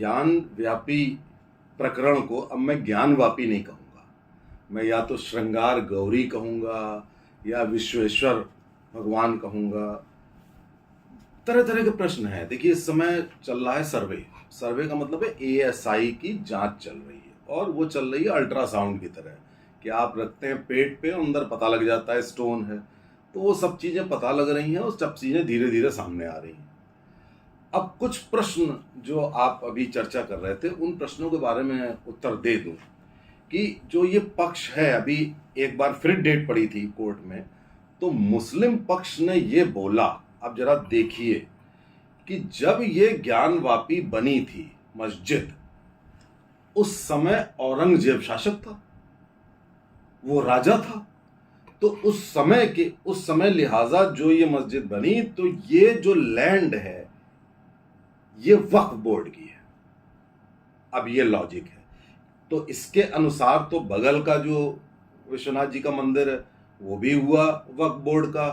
ज्ञान व्यापी प्रकरण को अब मैं ज्ञानवापी नहीं कहूँगा, मैं या तो श्रृंगार गौरी कहूँगा या विश्वेश्वर भगवान कहूँगा। तरह तरह के प्रश्न हैं। देखिए, इस समय चल रहा है सर्वे। सर्वे का मतलब है ASI की जांच चल रही है, और वो चल रही है अल्ट्रासाउंड की तरह कि आप रखते हैं पेट पे, अंदर पता लग जाता है स्टोन है। तो वो सब चीज़ें पता लग रही हैं और सब चीज़ें धीरे धीरे सामने आ रही हैं। अब कुछ प्रश्न जो आप अभी चर्चा कर रहे थे, उन प्रश्नों के बारे में उत्तर दे दूं कि जो ये पक्ष है, अभी एक बार फिर डेट पड़ी थी कोर्ट में, तो मुस्लिम पक्ष ने ये बोला, अब जरा देखिए कि जब ये ज्ञानवापी बनी थी मस्जिद, उस समय औरंगजेब शासक था, वो राजा था। तो उस समय लिहाजा जो ये मस्जिद बनी, तो ये जो लैंड है ये वक्फ बोर्ड की है। अब ये लॉजिक है। तो इसके अनुसार तो बगल का जो विश्वनाथ जी का मंदिर है वो भी हुआ वक्फ बोर्ड का,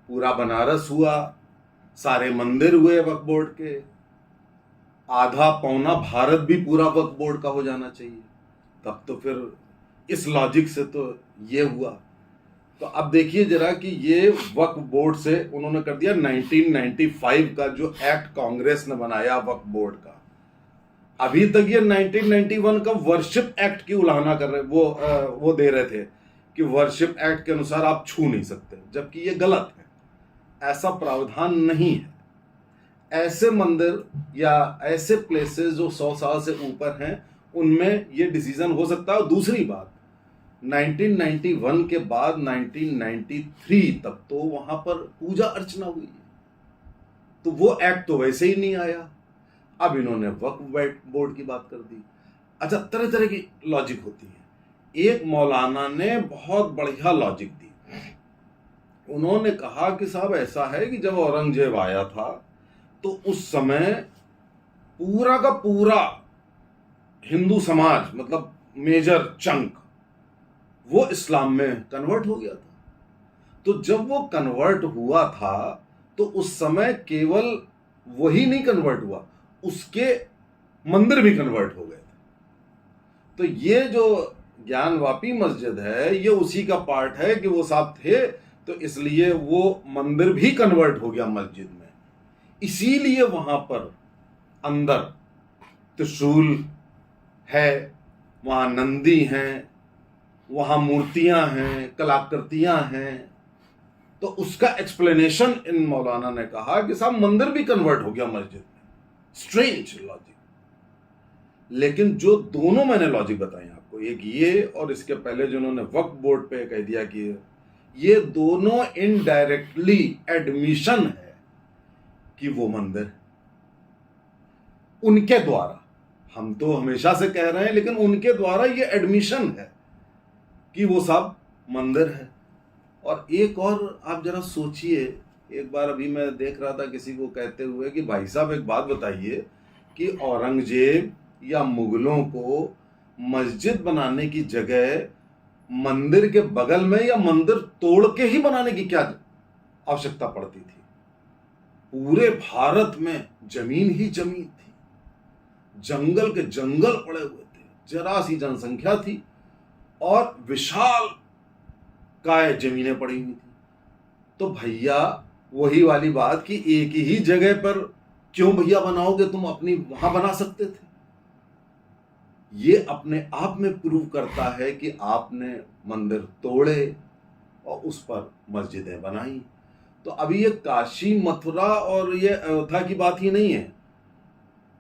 पूरा बनारस हुआ, सारे मंदिर हुए वक्फ बोर्ड के, आधा पौना भारत भी पूरा वक्फ बोर्ड का हो जाना चाहिए। तब तो फिर इस लॉजिक से तो ये हुआ। तो अब देखिए जरा कि ये वक्फ बोर्ड से उन्होंने कर दिया 1995 का जो एक्ट कांग्रेस ने बनाया वक्फ बोर्ड का। अभी तक ये 1991 का वर्शिप एक्ट की उल्लंघना कर रहे, वो दे रहे थे कि वर्शिप एक्ट के अनुसार आप छू नहीं सकते, जबकि ये गलत है, ऐसा प्रावधान नहीं है। ऐसे मंदिर या ऐसे प्लेसेस जो 100 साल से ऊपर हैं, उनमें ये डिसीजन हो सकता है। और दूसरी बात, 1991 के बाद 1993 तक तो वहां पर पूजा अर्चना हुई है, तो वो एक्ट तो वैसे ही नहीं आया। अब इन्होंने वक्फ बोर्ड की बात कर दी। अच्छा, तरह तरह की लॉजिक होती है। एक मौलाना ने बहुत बढ़िया लॉजिक दी। उन्होंने कहा कि साहब ऐसा है कि जब औरंगजेब आया था तो उस समय पूरा का पूरा हिंदू समाज, मतलब मेजर चंक, वो इस्लाम में कन्वर्ट हो गया था। तो जब वो कन्वर्ट हुआ था तो उस समय केवल वही नहीं कन्वर्ट हुआ, उसके मंदिर भी कन्वर्ट हो गए थे। तो ये जो ज्ञानवापी मस्जिद है, ये उसी का पार्ट है कि वो साहब थे, तो इसलिए वो मंदिर भी कन्वर्ट हो गया मस्जिद में। इसीलिए वहां पर अंदर त्रिशूल है, वहां नंदी हैं, वहां मूर्तियां हैं, कलाकृतियां हैं। तो उसका एक्सप्लेनेशन इन मौलाना ने कहा कि साहब मंदिर भी कन्वर्ट हो गया मस्जिद में। Strange logic. लेकिन जो दोनों मैंने लॉजिक बताए आपको, एक ये और इसके पहले जिन्होंने वक्फ बोर्ड पे कह दिया कि ये दोनों इनडायरेक्टली एडमिशन है कि वो मंदिर उनके द्वारा, हम तो हमेशा से कह रहे हैं, लेकिन उनके द्वारा ये एडमिशन है कि वो सब मंदिर है। और एक और आप जरा सोचिए, एक बार अभी मैं देख रहा था किसी को कहते हुए कि भाई साहब एक बात बताइए कि औरंगजेब या मुगलों को मस्जिद बनाने की जगह मंदिर के बगल में या मंदिर तोड़ के ही बनाने की क्या आवश्यकता पड़ती थी? पूरे भारत में जमीन ही जमीन थी, जंगल के जंगल पड़े हुए थे, जरा सी जनसंख्या थी और विशाल काय जमीनें पड़ी हुई थी। तो भैया वही वाली बात कि एक ही जगह पर क्यों भैया बनाओगे, तुम अपनी वहां बना सकते थे। ये अपने आप में प्रूव करता है कि आपने मंदिर तोड़े और उस पर मस्जिदें बनाई। तो अभी ये काशी मथुरा और ये अयोध्या की बात ही नहीं है।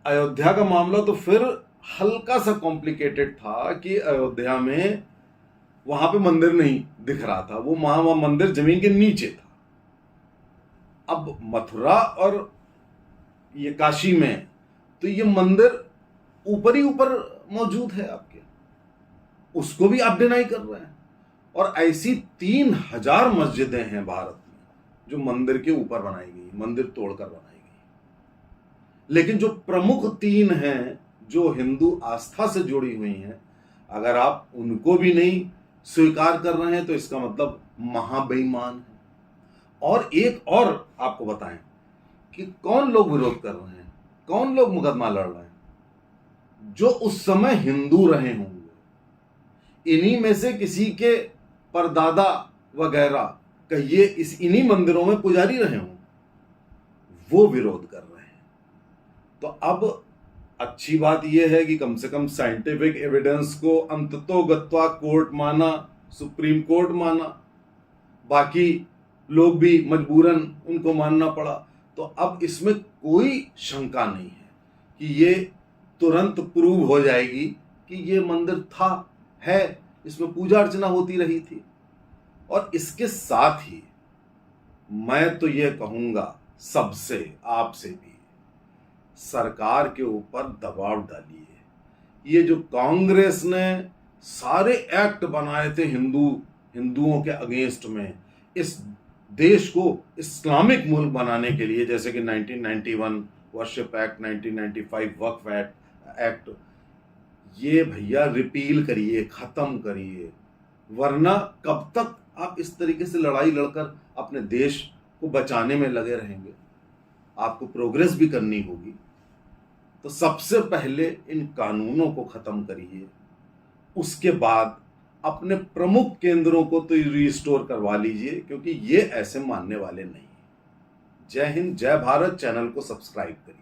अयोध्या का मामला तो फिर हल्का सा कॉम्प्लिकेटेड था कि अयोध्या में वहां पे मंदिर नहीं दिख रहा था, वो वहां मंदिर जमीन के नीचे था। अब मथुरा और ये काशी में तो ये मंदिर ऊपर ही ऊपर मौजूद है आपके, उसको भी आप डिनाई कर रहे हैं। और ऐसी 3000 मस्जिदें हैं भारत में जो मंदिर के ऊपर बनाई गई, मंदिर तोड़कर बनाई गई। लेकिन जो प्रमुख 3 हैं जो हिंदू आस्था से जुड़ी हुई हैं, अगर आप उनको भी नहीं स्वीकार कर रहे हैं तो इसका मतलब महाबेईमान है। और एक और आपको बताएं कि कौन लोग विरोध कर रहे हैं, कौन लोग मुकदमा लड़ रहे हैं। जो उस समय हिंदू रहे होंगे, इन्हीं में से किसी के परदादा वगैरह कहिए इन्हीं मंदिरों में पुजारी रहे हों, वो विरोध कर रहे हैं। तो अब अच्छी बात यह है कि कम से कम साइंटिफिक एविडेंस को अंततोगत्वा कोर्ट माना, सुप्रीम कोर्ट माना, बाकी लोग भी मजबूरन उनको मानना पड़ा। तो अब इसमें कोई शंका नहीं है कि ये तुरंत प्रूव हो जाएगी कि ये मंदिर था, है, इसमें पूजा अर्चना होती रही थी। और इसके साथ ही मैं तो ये कहूंगा सबसे, आपसे भी, सरकार के ऊपर दबाव डालिए। ये जो कांग्रेस ने सारे एक्ट बनाए थे हिंदुओं के अगेंस्ट में, इस देश को इस्लामिक मुल्क बनाने के लिए, जैसे कि 1991 वर्शिप एक्ट, 1995 वक्फ एक्ट, ये भैया रिपील करिए, खत्म करिए, वरना कब तक आप इस तरीके से लड़ाई लड़कर अपने देश को बचाने में लगे रहेंगे। आपको प्रोग्रेस भी करनी होगी। तो सबसे पहले इन कानूनों को खत्म करिए, उसके बाद अपने प्रमुख केंद्रों को तो रिस्टोर करवा लीजिए, क्योंकि ये ऐसे मानने वाले नहीं। जय हिंद, जय भारत। चैनल को सब्सक्राइब करिए।